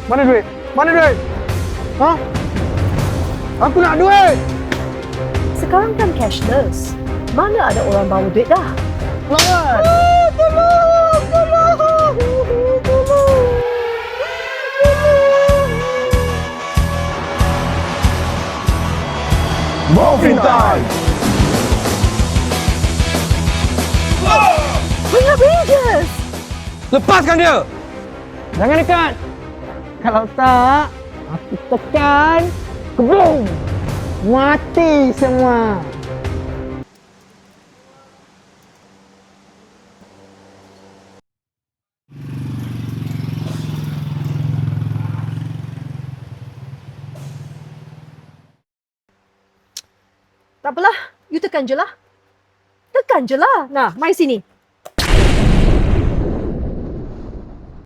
Mana duit? Mana duit? Ha? Aku nak duit! Sekarang kan cashless. Mana ada orang bawa duit dah? Lawan! Tolong! Tolong! Tolong! Morphin time! We are Rangers! Lepaskan dia! Jangan dekat! Kalau tak, aku tekan, kebum! Mati semua! Tak apalah, you tekan je lah. Tekan je lah. Nah, mai sini.